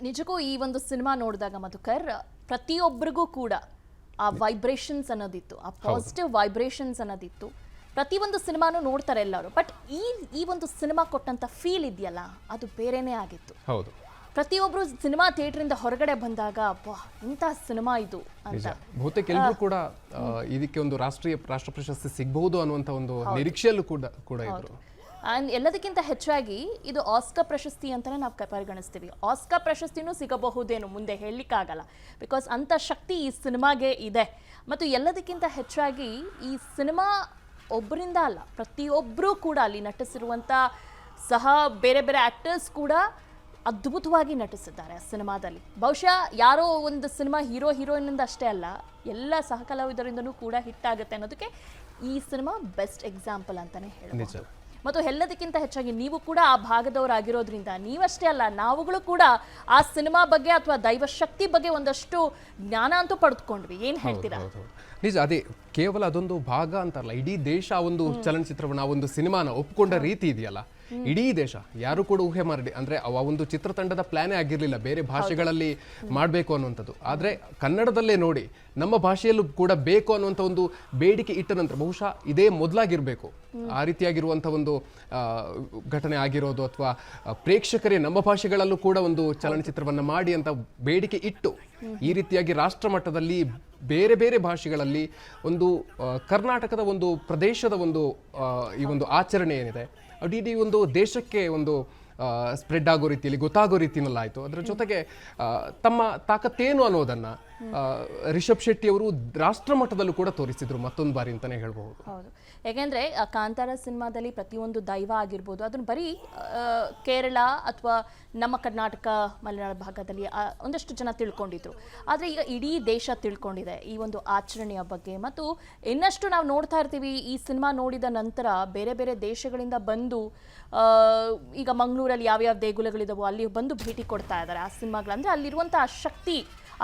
ನಿಜಕ್ಕೂ ಈ ಒಂದು ಸಿನಿಮಾ ನೋಡಿದಾಗ ಮಧುಕರ್ ಪ್ರತಿಯೊಬ್ಬರಿಗೂ ಕೂಡ ಆ ವೈಬ್ರೇಷನ್ಸ್ ಅನ್ನೋದಿತ್ತು, ಆ ಪಾಸಿಟಿವ್ ವೈಬ್ರೇಷನ್ಸ್ ಅನ್ನೋದಿತ್ತು. ಪ್ರತಿಯೊಂದು ಸಿನಿಮಾನು ನೋಡ್ತಾರೆ ಎಲ್ಲರೂ. ಬಟ್ ಈ ಒಂದು ಸಿನಿಮಾ ಕೊಟ್ಟಂತ ಫೀಲ್ ಇದೆಯಲ್ಲ, ಅದು ಬೇರೆನೇ ಆಗಿತ್ತು. ಹೌದು, ಪ್ರತಿಯೊಬ್ಬರು ಸಿನಿಮಾ ಥಿಯೇಟರಿಂದ ಹೊರಗಡೆ ಬಂದಾಗ ಅಬ್ಬಾ ಇಂಥ ಸಿನಿಮಾ ಇದು ಅಂತ. ಬಹುತೇಕ ಎಲ್ಲರೂ ಕೂಡ ಇದಕ್ಕೆ ಒಂದು ರಾಷ್ಟ್ರ ಪ್ರಶಸ್ತಿ ಸಿಗಬಹುದು ಅನ್ನುವಂತ ಒಂದು ನಿರೀಕ್ಷೆಯಲ್ಲೂ ಕೂಡ ಇದ್ರು. ಆ್ಯಂಡ್ ಎಲ್ಲದಕ್ಕಿಂತ ಹೆಚ್ಚಾಗಿ ಇದು ಆಸ್ಕರ್ ಪ್ರಶಸ್ತಿ ಅಂತಲೇ ನಾವು ಪರಿಗಣಿಸ್ತೀವಿ. ಆಸ್ಕರ್ ಪ್ರಶಸ್ತಿನೂ ಸಿಗಬಹುದೇನು ಮುಂದೆ ಹೇಳಲಿಕ್ಕಾಗಲ್ಲ, ಬಿಕಾಸ್ ಅಂಥ ಶಕ್ತಿ ಈ ಸಿನಿಮಾಗೆ ಇದೆ. ಮತ್ತು ಎಲ್ಲದಕ್ಕಿಂತ ಹೆಚ್ಚಾಗಿ ಈ ಸಿನಿಮಾ ಒಬ್ಬರಿಂದ ಅಲ್ಲ, ಪ್ರತಿಯೊಬ್ಬರೂ ಕೂಡ ಅಲ್ಲಿ ನಟಿಸಿರುವಂಥ ಸಹ ಬೇರೆ ಬೇರೆ ಆ್ಯಕ್ಟರ್ಸ್ ಕೂಡ ಅದ್ಭುತವಾಗಿ ನಟಿಸಿದ್ದಾರೆ ಆ ಸಿನಿಮಾದಲ್ಲಿ. ಬಹುಶಃ ಯಾರೋ ಒಂದು ಸಿನಿಮಾ ಹೀರೋಯಿನಿಂದ ಅಷ್ಟೇ ಅಲ್ಲ, ಎಲ್ಲ ಸಹ ಕಲಾವಿದರಿಂದನೂ ಕೂಡ ಹಿಟ್ ಆಗುತ್ತೆ ಅನ್ನೋದಕ್ಕೆ ಈ ಸಿನಿಮಾ ಬೆಸ್ಟ್ ಎಕ್ಸಾಂಪಲ್ ಅಂತಲೇ ಹೇಳ್ಬೋದು. ಮತ್ತು ಎಲ್ಲದಕ್ಕಿಂತ ಹೆಚ್ಚಾಗಿ ನೀವು ಕೂಡ ಆ ಭಾಗದವರಾಗಿರೋದ್ರಿಂದ ನೀವಷ್ಟೇ ಅಲ್ಲ, ನಾವುಗಳು ಕೂಡ ಆ ಸಿನಿಮಾ ಬಗ್ಗೆ ಅಥವಾ ದೈವ ಶಕ್ತಿ ಬಗ್ಗೆ ಒಂದಷ್ಟು ಜ್ಞಾನ ಅಂತೂ ಪಡೆದುಕೊಂಡ್ವಿ. ಏನು ಹೇಳ್ತೀರಾ? ನಿಜ, ಅದೇ ಕೇವಲ ಅದೊಂದು ಭಾಗ ಅಂತಲ್ಲ, ಇಡೀ ದೇಶ ಆ ಒಂದು ಚಲನಚಿತ್ರವನ್ನು ಆ ಒಂದು ಸಿನಿಮಾನ ಒಪ್ಪಿಕೊಂಡ ರೀತಿ ಇದೆಯಲ್ಲ, ಇಡೀ ದೇಶ ಯಾರು ಕೂಡ ಊಹೆ ಮಾಡಿ, ಅಂದ್ರೆ ಆ ಒಂದು ಚಿತ್ರತಂಡದ ಪ್ಲಾನೇ ಆಗಿರ್ಲಿಲ್ಲ ಬೇರೆ ಭಾಷೆಗಳಲ್ಲಿ ಮಾಡಬೇಕು ಅನ್ನುವಂಥದ್ದು. ಆದ್ರೆ ಕನ್ನಡದಲ್ಲೇ ನೋಡಿ ನಮ್ಮ ಭಾಷೆಯಲ್ಲೂ ಕೂಡ ಬೇಕು ಅನ್ನುವಂಥ ಒಂದು ಬೇಡಿಕೆ ಇಟ್ಟ ನಂತರ ಬಹುಶಃ ಇದೇ ಮೊದಲಾಗಿರ್ಬೇಕು ಆ ರೀತಿಯಾಗಿರುವಂಥ ಒಂದು ಘಟನೆ ಆಗಿರೋದು, ಅಥವಾ ಪ್ರೇಕ್ಷಕರೇ ನಮ್ಮ ಭಾಷೆಗಳಲ್ಲೂ ಕೂಡ ಒಂದು ಚಲನಚಿತ್ರವನ್ನ ಮಾಡಿ ಅಂತ ಬೇಡಿಕೆ ಇಟ್ಟು ಈ ರೀತಿಯಾಗಿ ರಾಷ್ಟ್ರ ಮಟ್ಟದಲ್ಲಿ ಬೇರೆ ಬೇರೆ ಭಾಷೆಗಳಲ್ಲಿ ಒಂದು ಕರ್ನಾಟಕದ ಒಂದು ಪ್ರದೇಶದ ಒಂದು ಈ ಒಂದು ಆಚರಣೆ ಏನಿದೆ ಇಡೀ ಒಂದು ದೇಶಕ್ಕೆ ಒಂದು ಸ್ಪ್ರೆಡ್ ಆಗೋ ರೀತಿಯಲ್ಲಿ ಗೊತ್ತಾಗೋ ರೀತಿಯಲ್ಲಿ ಆಯಿತು. ಅದರ ಜೊತೆಗೆ ತಮ್ಮ ತಾಕತ್ತೇನು ಅನ್ನೋದನ್ನ ರಿಷಬ್ ಶೆಟ್ಟಿ ಅವರು ರಾಷ್ಟ್ರ ಮಟ್ಟದಲ್ಲೂ ಕೂಡ ತೋರಿಸಿದ್ರು ಮತ್ತೊಂದು ಬಾರಿ ಅಂತಾನೆ ಹೇಳ್ಬಹುದು. ಹೌದು, ಯಾಕೆಂದ್ರೆ ಕಾಂತಾರ ಸಿನಿಮಾದಲ್ಲಿ ಪ್ರತಿಯೊಂದು ದೈವ ಆಗಿರ್ಬೋದು ಅದನ್ನು ಬರೀ ಕೇರಳ ಅಥವಾ ನಮ್ಮ ಕರ್ನಾಟಕ ಮಲೆನಾಡು ಭಾಗದಲ್ಲಿ ಒಂದಷ್ಟು ಜನ ತಿಳ್ಕೊಂಡಿದ್ರು. ಆದರೆ ಈಗ ಇಡೀ ದೇಶ ತಿಳ್ಕೊಂಡಿದೆ ಈ ಒಂದು ಆಚರಣೆಯ ಬಗ್ಗೆ. ಮತ್ತು ಇನ್ನಷ್ಟು ನಾವು ನೋಡ್ತಾ ಇರ್ತೀವಿ, ಈ ಸಿನಿಮಾ ನೋಡಿದ ನಂತರ ಬೇರೆ ಬೇರೆ ದೇಶಗಳಿಂದ ಬಂದು ಈಗ ಮಂಗಳೂರಲ್ಲಿ ಯಾವ್ಯಾವ ದೇಗುಲಗಳಿದಾವೋ ಅಲ್ಲಿ ಬಂದು ಭೇಟಿ ಕೊಡ್ತಾ ಇದ್ದಾರೆ ಆ ಸಿನಿಮಾಗಳು. ಅಂದರೆ ಅಲ್ಲಿರುವಂಥ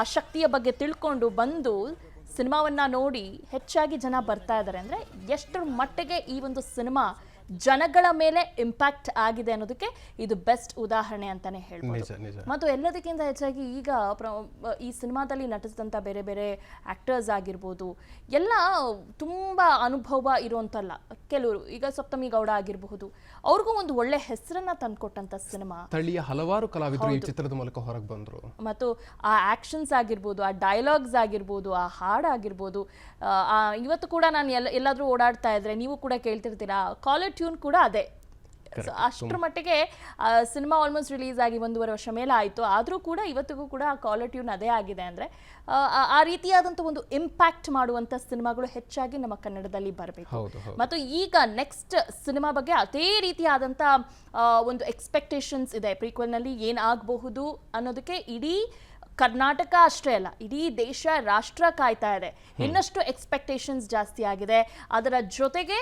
ಆ ಶಕ್ತಿಯ ಬಗ್ಗೆ ತಿಳ್ಕೊಂಡು ಬಂದು ಸಿನಿಮಾವನ್ನ ನೋಡಿ ಹೆಚ್ಚಾಗಿ ಜನ ಬರ್ತಾ ಇದ್ದಾರೆ. ಅಂದರೆ ಎಷ್ಟರ ಮಟ್ಟಿಗೆ ಈ ಒಂದು ಸಿನಿಮಾ ಜನಗಳ ಮೇಲೆ ಇಂಪ್ಯಾಕ್ಟ್ ಆಗಿದೆ ಅನ್ನೋದಕ್ಕೆ ಇದು ಬೆಸ್ಟ್ ಉದಾಹರಣೆ ಅಂತಾನೆ ಹೇಳ್ಬೋದು. ಮತ್ತು ಎಲ್ಲದಕ್ಕಿಂತ ಹೆಚ್ಚಾಗಿ ಈಗ ಈ ಸಿನಿಮಾದಲ್ಲಿ ನಟಿಸಿದಂಥ ಬೇರೆ ಬೇರೆ ಆಕ್ಟರ್ಸ್ ಆಗಿರ್ಬೋದು ಎಲ್ಲ ತುಂಬ ಅನುಭವ ಇರುವಂತಲ್ಲ. ಕೆಲವರು ಈಗ ಸಪ್ತಮಿ ಗೌಡ ಆಗಿರಬಹುದು, ಅವ್ರಿಗೂ ಒಂದು ಒಳ್ಳೆ ಹೆಸರನ್ನ ತಂದ್ಕೊಟ್ಟಂತ ಸಿನಿಮಾ. ಸ್ಥಳೀಯ ಹಲವಾರು ಕಲಾವಿದರು ಈ ಚಿತ್ರದ ಮೂಲಕ ಹೊರಗೆ ಬಂದರು. ಮತ್ತು ಆ ಆಕ್ಷನ್ಸ್ ಆಗಿರ್ಬೋದು, ಆ ಡೈಲಾಗ್ಸ್ ಆಗಿರ್ಬೋದು, ಆ ಹಾಡಾಗಿರ್ಬೋದು, ಇವತ್ತು ಕೂಡ ನಾನು ಎಲ್ಲಾದ್ರೂ ಓಡಾಡ್ತಾ ಇದ್ರೆ ನೀವು ಕೂಡ ಕೇಳ್ತಿರ್ತೀರಾ, ಕಾಲರ್ ಟ್ಯೂನ್ ಕೂಡ ಅದೇ. ಅಷ್ಟರ ಮಟ್ಟಿಗೆ ಸಿನಿಮಾ ಆಲ್ಮೋಸ್ಟ್ ರಿಲೀಸ್ ಆಗಿ 1.5 ವರ್ಷ ಮೇಲೆ ಆಯಿತು, ಆದರೂ ಕೂಡ ಇವತ್ತಿಗೂ ಕೂಡ ಆ ಕಾಲರ್ ಟ್ಯೂನ್ ಅದೇ ಆಗಿದೆ. ಅಂದರೆ ಆ ರೀತಿಯಾದಂಥ ಒಂದು ಇಂಪ್ಯಾಕ್ಟ್ ಮಾಡುವಂಥ ಸಿನಿಮಾಗಳು ಹೆಚ್ಚಾಗಿ ನಮ್ಮ ಕನ್ನಡದಲ್ಲಿ ಬರಬೇಕು. ಮತ್ತು ಈಗ ನೆಕ್ಸ್ಟ್ ಸಿನಿಮಾ ಬಗ್ಗೆ ಅದೇ ರೀತಿಯಾದಂಥ ಒಂದು ಎಕ್ಸ್ಪೆಕ್ಟೇಷನ್ಸ್ ಇದೆ. ಪ್ರೀಕ್ವೆಲ್ನಲ್ಲಿ ಏನಾಗಬಹುದು ಅನ್ನೋದಕ್ಕೆ ಇಡೀ ಕರ್ನಾಟಕ ಅಷ್ಟೇ ಅಲ್ಲ, ಇಡೀ ದೇಶ ರಾಷ್ಟ್ರ ಕಾಯ್ತಾ ಇದೆ. ಇನ್ನಷ್ಟು ಎಕ್ಸ್ಪೆಕ್ಟೇಷನ್ಸ್ ಜಾಸ್ತಿ ಆಗಿದೆ. ಅದರ ಜೊತೆಗೆ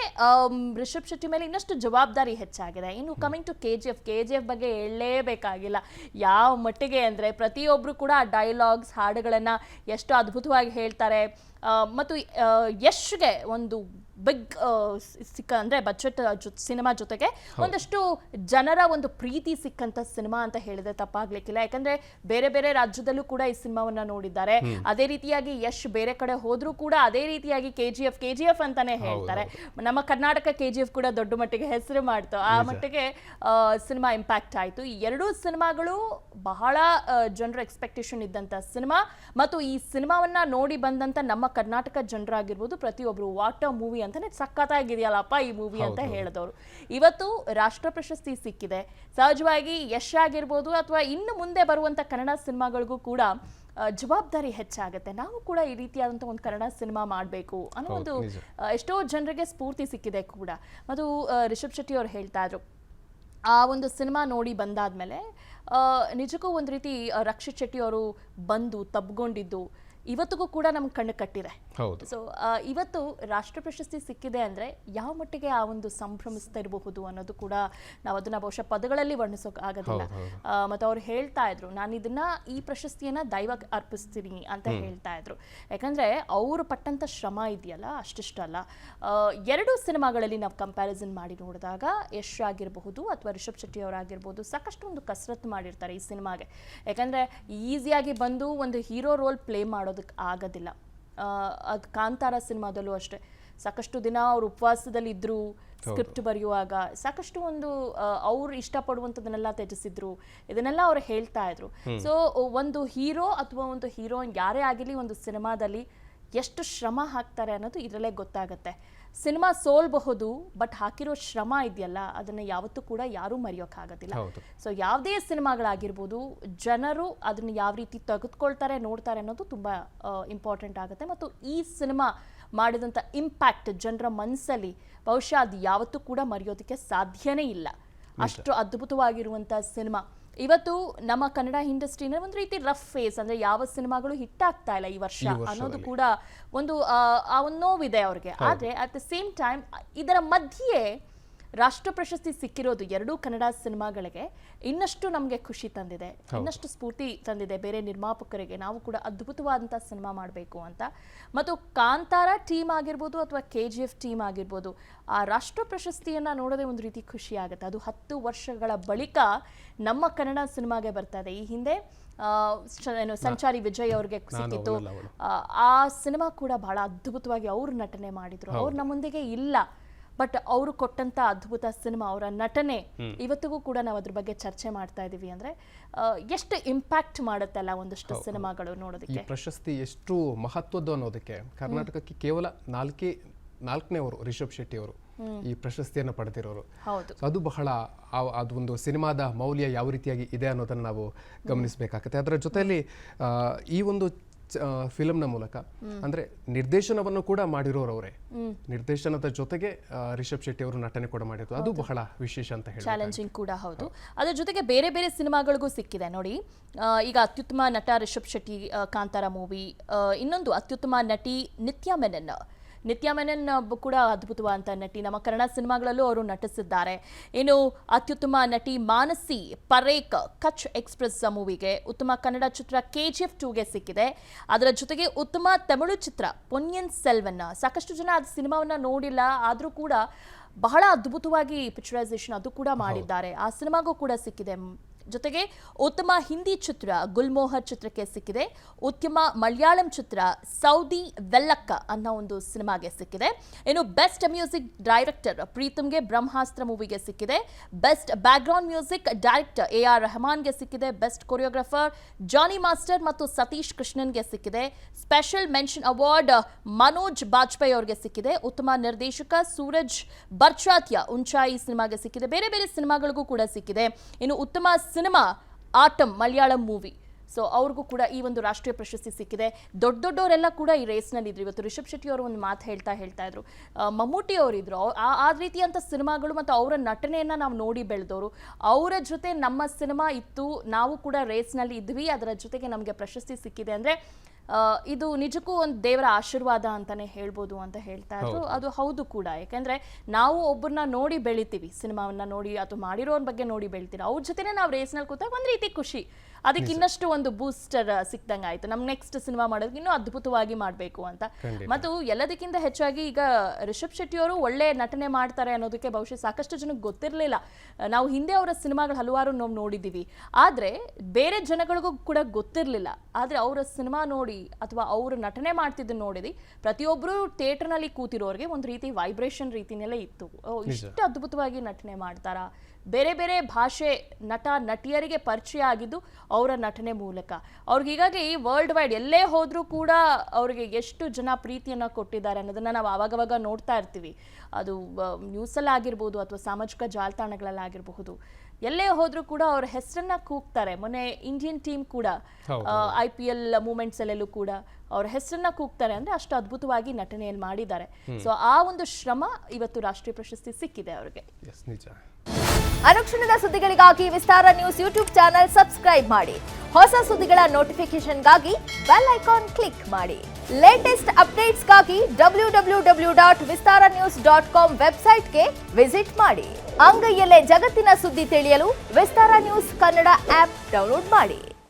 ರಿಷಬ್ ಶೆಟ್ಟಿ ಮೇಲೆ ಇನ್ನಷ್ಟು ಜವಾಬ್ದಾರಿ ಹೆಚ್ಚಾಗಿದೆ. ಇನ್ನು ಕಮಿಂಗ್ ಟು KGF ಬಗ್ಗೆ ಹೇಳಲೇಬೇಕಾಗಿಲ್ಲ. ಯಾವ ಮಟ್ಟಿಗೆ ಅಂದರೆ ಪ್ರತಿಯೊಬ್ಬರು ಕೂಡ ಡೈಲಾಗ್ಸ್ ಹಾಡುಗಳನ್ನು ಎಷ್ಟು ಅದ್ಭುತವಾಗಿ ಹೇಳ್ತಾರೆ. ಮತ್ತು ಯಶ್ಗೆ ಒಂದು ಬಿಗ್ ಅಂದರೆ ಬಜೆಟ್ ಸಿನಿಮಾ ಜೊತೆಗೆ ಒಂದಷ್ಟು ಜನರ ಒಂದು ಪ್ರೀತಿ ಸಿಕ್ಕಂಥ ಸಿನಿಮಾ ಅಂತ ಹೇಳಿದ್ರೆ ತಪ್ಪಾಗ್ಲಿಕ್ಕಿಲ್ಲ. ಯಾಕಂದ್ರೆ ಬೇರೆ ಬೇರೆ ರಾಜ್ಯದಲ್ಲೂ ಕೂಡ ಈ ಸಿನಿಮಾವನ್ನ ನೋಡಿದ್ದಾರೆ. ಅದೇ ರೀತಿಯಾಗಿ ಯಶ್ ಬೇರೆ ಕಡೆ ಹೋದ್ರೂ ಕೂಡ ಅದೇ ರೀತಿಯಾಗಿ KGF ಅಂತಾನೆ ಹೇಳ್ತಾರೆ. ನಮ್ಮ ಕರ್ನಾಟಕ KGF ಕೂಡ ದೊಡ್ಡ ಮಟ್ಟಿಗೆ ಹೆಸರು ಮಾಡ್ತು. ಆ ಮಟ್ಟಿಗೆ ಸಿನಿಮಾ ಇಂಪ್ಯಾಕ್ಟ್ ಆಯಿತು. ಈ ಎರಡೂ ಸಿನಿಮಾಗಳು ಬಹಳ ಜನರ ಎಕ್ಸ್ಪೆಕ್ಟೇಷನ್ ಇದ್ದಂಥ ಸಿನಿಮಾ. ಮತ್ತು ಈ ಸಿನಿಮಾವನ್ನ ನೋಡಿ ಬಂದಂಥ ನಮ್ಮ ಕರ್ನಾಟಕ ಜನರಾಗಿರ್ಬೋದು ಪ್ರತಿಯೊಬ್ಬರು ವಾಟ್ ಅ ಮೂವಿ ಅಂತಾನೆ ಸಖತ್ತಾಗಿದೆಯಲ್ಲಪ್ಪ ಈ ಮೂವಿ ಅಂತ ಹೇಳಿದವರು. ಇವತ್ತು ರಾಷ್ಟ್ರ ಪ್ರಶಸ್ತಿ ಸಿಕ್ಕಿದೆ. ಸಹಜವಾಗಿ ಯಶ್ ಆಗಿರ್ಬೋದು ಅಥವಾ ಇನ್ನು ಮುಂದೆ ಬರುವಂಥ ಕನ್ನಡ ಸಿನಿಮಾಗಳಿಗೂ ಕೂಡ ಜವಾಬ್ದಾರಿ ಹೆಚ್ಚಾಗುತ್ತೆ. ನಾವು ಕೂಡ ಈ ರೀತಿಯಾದಂಥ ಒಂದು ಕನ್ನಡ ಸಿನಿಮಾ ಮಾಡಬೇಕು ಅನ್ನೋ ಒಂದು ಎಷ್ಟೋ ಜನರಿಗೆ ಸ್ಫೂರ್ತಿ ಸಿಕ್ಕಿದೆ ಕೂಡ. ಮತ್ತು ರಿಷಬ್ ಶೆಟ್ಟಿ ಅವರು ಹೇಳ್ತಾ ಇದ್ರು, ಆ ಒಂದು ಸಿನಿಮಾ ನೋಡಿ ಬಂದಾದ್ಮೇಲೆ ನಿಜಕ್ಕೂ ಒಂದು ರೀತಿ ರಕ್ಷಿತ್ ಶೆಟ್ಟಿ ಅವರು ಬಂದು ತಬ್ಕೊಂಡಿದ್ದು ಇವತ್ತಿಗೂ ಕೂಡ ನಮ್ಗೆ ಕಣ್ಣು ಕಟ್ಟಿದೆ. ಹೌದು. ಸೊ ಇವತ್ತು ರಾಷ್ಟ್ರ ಪ್ರಶಸ್ತಿ ಸಿಕ್ಕಿದೆ ಅಂದ್ರೆ ಯಾವ ಮಟ್ಟಿಗೆ ಆ ಒಂದು ಸಂಭ್ರಮಿಸ್ತಾ ಇರಬಹುದು ಅನ್ನೋದು ಕೂಡ ನಾವು ಅದನ್ನ ಬಹುಶಃ ಪದಗಳಲ್ಲಿ ವರ್ಣಿಸೋಕೆ ಆಗೋದಿಲ್ಲ. ಮತ್ತೆ ಅವ್ರು ಹೇಳ್ತಾ ಇದ್ರು, ನಾನು ಇದನ್ನ ಈ ಪ್ರಶಸ್ತಿಯನ್ನ ದೈವಕ್ಕೆ ಅರ್ಪಿಸ್ತೀನಿ ಅಂತ ಹೇಳ್ತಾ ಇದ್ರು. ಯಾಕಂದ್ರೆ ಅವರು ಪಟ್ಟಂತ ಶ್ರಮ ಇದೆಯಲ್ಲ ಅಷ್ಟಿಷ್ಟಲ್ಲ. ಎರಡು ಸಿನಿಮಾಗಳಲ್ಲಿ ನಾವು ಕಂಪ್ಯಾರಿಸನ್ ಮಾಡಿ ನೋಡಿದಾಗ ಯಶ್ ಆಗಿರಬಹುದು ಅಥವಾ ರಿಷಬ್ ಶೆಟ್ಟಿ ಅವರಾಗಿರ್ಬೋದು ಸಾಕಷ್ಟು ಒಂದು ಕಸರತ್ತು ಮಾಡಿರ್ತಾರೆ ಈ ಸಿನಿಮಾಗೆ. ಯಾಕಂದ್ರೆ ಈಸಿಯಾಗಿ ಬಂದು ಒಂದು ಹೀರೋ ರೋಲ್ ಪ್ಲೇ ಮಾಡೋದಕ್ಕೆ ಆಗೋದಿಲ್ಲ. ಅದು ಕಾಂತಾರ ಸಿನಿಮಾದಲ್ಲೂ ಅಷ್ಟೇ ಸಾಕಷ್ಟು ದಿನ ಅವ್ರು ಉಪವಾಸದಲ್ಲಿ ಇದ್ರು, ಸ್ಕ್ರಿಪ್ಟ್ ಬರೆಯುವಾಗ ಸಾಕಷ್ಟು ಒಂದು ಅವ್ರು ಇಷ್ಟಪಡುವಂಥದ್ದನ್ನೆಲ್ಲ ತ್ಯಜಿಸಿದ್ರು, ಇದನ್ನೆಲ್ಲ ಅವ್ರು ಹೇಳ್ತಾ ಇದ್ರು. ಸೊ ಒಂದು ಹೀರೋ ಅಥವಾ ಒಂದು ಹೀರೋಯಿನ್ ಯಾರೇ ಆಗಿರಲಿ ಒಂದು ಸಿನಿಮಾದಲ್ಲಿ ಎಷ್ಟು ಶ್ರಮ ಹಾಕ್ತಾರೆ ಅನ್ನೋದು ಇದರಲ್ಲೇ ಗೊತ್ತಾಗುತ್ತೆ. ಸಿನಿಮಾ ಸೋಲ್ಬಹುದು, ಬಟ್ ಹಾಕಿರೋ ಶ್ರಮ ಇದೆಯಲ್ಲ ಅದನ್ನ ಯಾವತ್ತೂ ಕೂಡ ಯಾರೂ ಮರೆಯೋಕ್ಕಾಗೋದಿಲ್ಲ. ಸೊ ಯಾವುದೇ ಸಿನಿಮಾಗಳಾಗಿರ್ಬೋದು ಜನರು ಅದನ್ನ ಯಾವ ರೀತಿ ತೆಗೆದುಕೊಳ್ತಾರೆ ನೋಡ್ತಾರೆ ಅನ್ನೋದು ತುಂಬಾ ಇಂಪಾರ್ಟೆಂಟ್ ಆಗುತ್ತೆ. ಮತ್ತು ಈ ಸಿನಿಮಾ ಮಾಡಿದಂಥ ಇಂಪ್ಯಾಕ್ಟ್ ಜನರ ಮನಸ್ಸಲ್ಲಿ ಬಹುಶಃ ಅದು ಯಾವತ್ತೂ ಕೂಡ ಮರೆಯೋದಕ್ಕೆ ಸಾಧ್ಯನೇ ಇಲ್ಲ. ಅಷ್ಟು ಅದ್ಭುತವಾಗಿರುವಂಥ ಸಿನಿಮಾ. ಇವತ್ತು ನಮ್ಮ ಕನ್ನಡ ಇಂಡಸ್ಟ್ರಿನ ಒಂದು ರೀತಿ ರಫ್ ಫೇಸ್, ಅಂದ್ರೆ ಯಾವ ಸಿನಿಮಾಗಳು ಹಿಟ್ ಆಗ್ತಾ ಇಲ್ಲ ಈ ವರ್ಷ ಅನ್ನೋದು ಕೂಡ ಒಂದು ನೋವಿದೆ ಅವ್ರಿಗೆ. ಆದ್ರೆ ಅಟ್ ದ ಸೇಮ್ ಟೈಮ್ ಇದರ ಮಧ್ಯೆ ರಾಷ್ಟ್ರ ಪ್ರಶಸ್ತಿ ಸಿಕ್ಕಿರೋದು ಎರಡೂ ಕನ್ನಡ ಸಿನಿಮಾಗಳಿಗೆ ಇನ್ನಷ್ಟು ನಮಗೆ ಖುಷಿ ತಂದಿದೆ, ಇನ್ನಷ್ಟು ಸ್ಫೂರ್ತಿ ತಂದಿದೆ ಬೇರೆ ನಿರ್ಮಾಪಕರಿಗೆ ನಾವು ಕೂಡ ಅದ್ಭುತವಾದಂಥ ಸಿನಿಮಾ ಮಾಡಬೇಕು ಅಂತ. ಮತ್ತು ಕಾಂತಾರ ಟೀಮ್ ಆಗಿರ್ಬೋದು ಅಥವಾ KGF ಟೀಮ್ ಆಗಿರ್ಬೋದು ಆ ರಾಷ್ಟ್ರ ಪ್ರಶಸ್ತಿಯನ್ನ ನೋಡೋದೇ ಒಂದು ರೀತಿ ಖುಷಿ ಆಗುತ್ತೆ. ಅದು 10 ವರ್ಷಗಳ ಬಳಿಕ ನಮ್ಮ ಕನ್ನಡ ಸಿನಿಮಾಗೆ ಬರ್ತಾ ಇದೆ. ಈ ಹಿಂದೆ ಸಂಚಾರಿ ವಿಜಯ್ ಅವ್ರಿಗೆ ಸಿಕ್ಕಿತ್ತು. ಆ ಸಿನಿಮಾ ಕೂಡ ಬಹಳ ಅದ್ಭುತವಾಗಿ ಅವರು ನಟನೆ ಮಾಡಿದ್ರು. ಅವ್ರು ನಮ್ಮ ಮುಂದೆಗೆ ಇಲ್ಲ, ಬಟ್ ಅವರು ಕೊಟ್ಟಂತ ಅದ್ಭುತ ಸಿನಿಮಾ, ಅವರ ನಟನೆ ಇವತ್ತಿಗೂ ಕೂಡ ನಾವು ಅದ್ರ ಬಗ್ಗೆ ಚರ್ಚೆ ಮಾಡ್ತಾ ಇದೀವಿ. ಅಂದ್ರೆ ಎಷ್ಟು ಇಂಪ್ಯಾಕ್ಟ್ ಮಾಡುತ್ತಲ್ಲ ಒಂದಷ್ಟು ಸಿನಿಮಾಗಳು ನೋಡೋದಕ್ಕೆ. ಈ ಪ್ರಶಸ್ತಿ ಎಷ್ಟು ಮಹತ್ವದ್ದು ಅನ್ನೋದಕ್ಕೆ ಕರ್ನಾಟಕಕ್ಕೆ ಕೇವಲ ನಾಲ್ಕನೇವರು ರಿಷಬ್ ಶೆಟ್ಟಿ ಅವರು ಈ ಪ್ರಶಸ್ತಿಯನ್ನು ಪಡೆದಿರೋರು. ಅದು ಬಹಳ ಅದು ಒಂದು ಸಿನಿಮಾದ ಮೌಲ್ಯ ಯಾವ ರೀತಿಯಾಗಿ ಇದೆ ಅನ್ನೋದನ್ನ ನಾವು ಗಮನಿಸಬೇಕಾಗುತ್ತೆ. ಅದರ ಜೊತೆಯಲ್ಲಿ ಈ ಒಂದು ಫಿಲಂನ ಮೂಲಕ ಅಂದ್ರೆ ನಿರ್ದೇಶನವನ್ನು ಕೂಡ ಮಾಡಿರೋರು ಅವರೇ, ನಿರ್ದೇಶನದ ಜೊತೆಗೆ ರಿಷಬ್ ಶೆಟ್ಟಿ ಅವರು ನಟನೆ ಕೂಡ ಮಾಡಿದ್ರು. ಅದು ಬಹಳ ವಿಶೇಷ ಅಂತ ಹೇಳಿ ಚಾಲೆಂಜಿಂಗ್ ಕೂಡ ಹೌದು. ಅದ್ರ ಜೊತೆಗೆ ಬೇರೆ ಬೇರೆ ಸಿನಿಮಾಗಳಿಗೂ ಸಿಕ್ಕಿದೆ ನೋಡಿ. ಈಗ ಅತ್ಯುತ್ತಮ ನಟ ರಿಷಬ್ ಶೆಟ್ಟಿ ಕಾಂತಾರ ಮೂವಿ, ಇನ್ನೊಂದು ಅತ್ಯುತ್ತಮ ನಟಿ ನಿತ್ಯಾ ಮೆನನ್ ಕೂಡ ಅದ್ಭುತವಾದಂಥ ನಟಿ, ನಮ್ಮ ಕನ್ನಡ ಸಿನಿಮಾಗಳಲ್ಲೂ ಅವರು ನಟಿಸಿದ್ದಾರೆ. ಇನ್ನು ಅತ್ಯುತ್ತಮ ನಟಿ ಮಾನಸಿ ಪರೇಖ್ ಕಚ್ ಎಕ್ಸ್ಪ್ರೆಸ್ ಮೂವಿಗೆ, ಉತ್ತಮ ಕನ್ನಡ ಚಿತ್ರ KGF 2ಗೆ ಸಿಕ್ಕಿದೆ. ಅದರ ಜೊತೆಗೆ ಉತ್ತಮ ತಮಿಳು ಚಿತ್ರ ಪೊನ್ನಿಯಿನ್ ಸೆಲ್ವನ್, ಸಾಕಷ್ಟು ಜನ ಅದು ಸಿನಿಮಾವನ್ನ ನೋಡಿಲ್ಲ ಆದರೂ ಕೂಡ ಬಹಳ ಅದ್ಭುತವಾಗಿ ಪಿಕ್ಚರೈಸೇಷನ್ ಅದು ಕೂಡ ಮಾಡಿದ್ದಾರೆ, ಆ ಸಿನಿಮಾಗೂ ಕೂಡ ಸಿಕ್ಕಿದೆ. ಜೊತೆಗೆ ಉತ್ತಮ ಹಿಂದಿ ಚಿತ್ರ ಗುಲ್ಮೋಹರ್ ಚಿತ್ರಕ್ಕೆ ಸಿಕ್ಕಿದೆ. ಉತ್ತಮ ಮಲಯಾಳಂ ಚಿತ್ರ ಸೌದಿ ವೆಲ್ಲಕ್ಕ ಅನ್ನೋ ಒಂದು ಸಿನಿಮಾಗೆ ಸಿಕ್ಕಿದೆ. ಇನ್ನು ಬೆಸ್ಟ್ ಮ್ಯೂಸಿಕ್ ಡೈರೆಕ್ಟರ್ ಪ್ರೀತಮ್ಗೆ ಬ್ರಹ್ಮಾಸ್ತ್ರ ಮೂವಿಗೆ ಸಿಕ್ಕಿದೆ. Best background music director AR ರೆಹಮಾನ್ಗೆ ಸಿಕ್ಕಿದೆ. ಬೆಸ್ಟ್ ಕೊರಿಯೋಗ್ರಾಫರ್ ಜಾನಿ ಮಾಸ್ಟರ್ ಮತ್ತು ಸತೀಶ್ ಕೃಷ್ಣನ್ಗೆ ಸಿಕ್ಕಿದೆ. ಸ್ಪೆಷಲ್ ಮೆನ್ಷನ್ ಅವಾರ್ಡ್ ಮನೋಜ್ ಬಾಜ್ಪೇಯಿ ಅವರಿಗೆ ಸಿಕ್ಕಿದೆ. ಉತ್ತಮ ನಿರ್ದೇಶಕ ಸೂರಜ್ ಬರ್ಚಾತಿಯಾ ಉಂಚಾಯಿ ಸಿನಿಮಾಗೆ ಸಿಕ್ಕಿದೆ. ಬೇರೆ ಬೇರೆ ಸಿನಿಮಾಗಳಿಗೂ ಕೂಡ ಸಿಕ್ಕಿದೆ. ಇನ್ನು ಉತ್ತಮ cinema atom Malayalam movie, so ಅವ್ರಿಗೂ ಕೂಡ ಈ ಒಂದು ರಾಷ್ಟ್ರೀಯ ಪ್ರಶಸ್ತಿ ಸಿಕ್ಕಿದೆ. ದೊಡ್ಡವರೆಲ್ಲ ಕೂಡ ಈ ರೇಸ್ನಲ್ಲಿ ಇದ್ರು. ಇವತ್ತು ರಿಷಬ್ ಶೆಟ್ಟಿ ಅವರು ಒಂದು ಮಾತು ಹೇಳ್ತಾ ಇದ್ರು, ಮಮ್ಮೂಟಿ ಅವರಿದ್ರು, ಆ ರೀತಿಯಂಥ ಸಿನಿಮಾಗಳು ಮತ್ತು ಅವರ ನಟನೆಯನ್ನ ನಾವು ನೋಡಿ ಬೆಳೆದವರು, ಅವರ ಜೊತೆ ನಮ್ಮ ಸಿನಿಮಾ ಇತ್ತು, ನಾವು ಕೂಡ ರೇಸ್ನಲ್ಲಿ ಇದ್ವಿ, ಅದರ ಜೊತೆಗೆ ನಮಗೆ ಪ್ರಶಸ್ತಿ ಸಿಕ್ಕಿದೆ ಅಂದ್ರೆ ಇದು ನಿಜಕ್ಕೂ ಒಂದು ದೇವರ ಆಶೀರ್ವಾದ ಅಂತಾನೆ ಹೇಳ್ಬೋದು ಅಂತ ಹೇಳ್ತಾ ಇದ್ರು. ಅದು ಹೌದು ಕೂಡ, ಯಾಕಂದ್ರೆ ನಾವು ಒಬ್ಬರನ್ನ ನೋಡಿ ಬೆಳಿತೀವಿ, ಸಿನಿಮಾವನ್ನ ನೋಡಿ ಅಥವಾ ಮಾಡಿರೋರ ಬಗ್ಗೆ ನೋಡಿ ಬೆಳಿತೀವಿ, ಅವ್ರ ಜೊತೆನೆ ನಾವು ರೇಸ್ನಲ್ಲಿ ಕೂತಾಗ ಒಂದು ರೀತಿ ಖುಷಿ, ಅದಕ್ಕೆ ಇನ್ನಷ್ಟು ಒಂದು ಬೂಸ್ಟರ್ ಸಿಕ್ದಂಗೆ ಆಯ್ತು, ನಮ್ ನೆಕ್ಸ್ಟ್ ಸಿನಿಮಾ ಮಾಡೋದಕ್ಕೆ ಇನ್ನೂ ಅದ್ಭುತವಾಗಿ ಮಾಡಬೇಕು ಅಂತ. ಮತ್ತು ಎಲ್ಲದಕ್ಕಿಂತ ಹೆಚ್ಚಾಗಿ ಈಗ ರಿಷಬ್ ಶೆಟ್ಟಿ ಅವರು ಒಳ್ಳೆ ನಟನೆ ಮಾಡ್ತಾರೆ ಅನ್ನೋದಕ್ಕೆ ಬಹುಶಃ ಸಾಕಷ್ಟು ಜನಕ್ಕೆ ಗೊತ್ತಿರಲಿಲ್ಲ. ನಾವು ಹಿಂದೆ ಅವರ ಸಿನಿಮಾಗಳು ಹಲವಾರು ನಾವು ನೋಡಿದ್ದೀವಿ, ಆದ್ರೆ ಬೇರೆ ಜನಗಳಿಗೂ ಕೂಡ ಗೊತ್ತಿರಲಿಲ್ಲ. ಆದ್ರೆ ಅವರ ಸಿನಿಮಾ ನೋಡಿ ಅಥವಾ ಅವರು ನಟನೆ ಮಾಡ್ತಿದ್ದನ್ನು ನೋಡಿದಿ ಪ್ರತಿಯೊಬ್ಬರು ಥಿಯೇಟರ್ನಲ್ಲಿ ಕೂತಿರೋರಿಗೆ ಒಂದು ರೀತಿ ವೈಬ್ರೇಷನ್ ರೀತಿನೆಲ್ಲ ಇತ್ತು. ಇಷ್ಟು ಅದ್ಭುತವಾಗಿ ನಟನೆ ಮಾಡ್ತಾರಾ, ಬೇರೆ ಬೇರೆ ಭಾಷೆ ನಟ ನಟಿಯರಿಗೆ ಪರಿಚಯ ಆಗಿದ್ದು ಅವರ ನಟನೆ ಮೂಲಕ. ಅವ್ರಿಗೆ ಹೀಗಾಗಿ ವರ್ಲ್ಡ್ ವೈಡ್ ಎಲ್ಲೇ ಹೋದ್ರೂ ಕೂಡ ಅವ್ರಿಗೆ ಎಷ್ಟು ಜನ ಪ್ರೀತಿಯನ್ನ ಕೊಟ್ಟಿದ್ದಾರೆ ಅನ್ನೋದನ್ನ ನಾವು ಆವಾಗವಾಗ ನೋಡ್ತಾ ಇರ್ತೀವಿ. ಅದು ನ್ಯೂಸಲ್ಲಾಗಿರ್ಬೋದು ಅಥವಾ ಸಾಮಾಜಿಕ ಜಾಲತಾಣಗಳಲ್ಲಾಗಿರಬಹುದು, ಎಲ್ಲೇ ಹೋದ್ರೂ ಕೂಡ ಅವ್ರ ಹೆಸರನ್ನ ಕೂಗ್ತಾರೆ. ಮೊನ್ನೆ ಇಂಡಿಯನ್ ಟೀಮ್ ಕೂಡ IPL ಮೂಮೆಂಟ್ಸ್ ಅಲ್ಲೆಲ್ಲೂ ಕೂಡ ಅವ್ರ ಹೆಸರನ್ನ ಕೂಗ್ತಾರೆ, ಅಂದ್ರೆ ಅಷ್ಟು ಅದ್ಭುತವಾಗಿ ನಟನೆಯನ್ನು ಮಾಡಿದ್ದಾರೆ. ಸೊ ಆ ಒಂದು ಶ್ರಮ ಇವತ್ತು ರಾಷ್ಟ್ರೀಯ ಪ್ರಶಸ್ತಿ ಸಿಕ್ಕಿದೆ ಅವ್ರಿಗೆ. ನಿಜ. ಅನುಕ್ಷಣದ ಸುದ್ದಿಗಳಿಗಾಗಿ ವಿಸ್ತಾರ ನ್ಯೂಸ್ ಯೂಟ್ಯೂಬ್ ಚಾನೆಲ್ ಸಬ್ಸ್ಕ್ರೈಬ್ ಮಾಡಿ. ಹೊಸ ಸುದ್ದಿಗಳ ನೋಟಿಫಿಕೇಶನ್ಗಾಗಿ ಬೆಲ್ ಐಕಾನ್ ಕ್ಲಿಕ್ ಮಾಡಿ. ಲೇಟೆಸ್ಟ್ ಅಪ್ಡೇಟ್ಸ್ಗಾಗಿ www.vistaranews.com ವೆಬ್ಸೈಟ್ಗೆ ವಿಸಿಟ್ ಮಾಡಿ. ಅಂಗೈಯಲ್ಲೇ ಜಗತ್ತಿನ ಸುದ್ದಿ ತಿಳಿಯಲು ವಿಸ್ತಾರ ನ್ಯೂಸ್ ಕನ್ನಡ ಆಪ್ ಡೌನ್ಲೋಡ್ ಮಾಡಿ.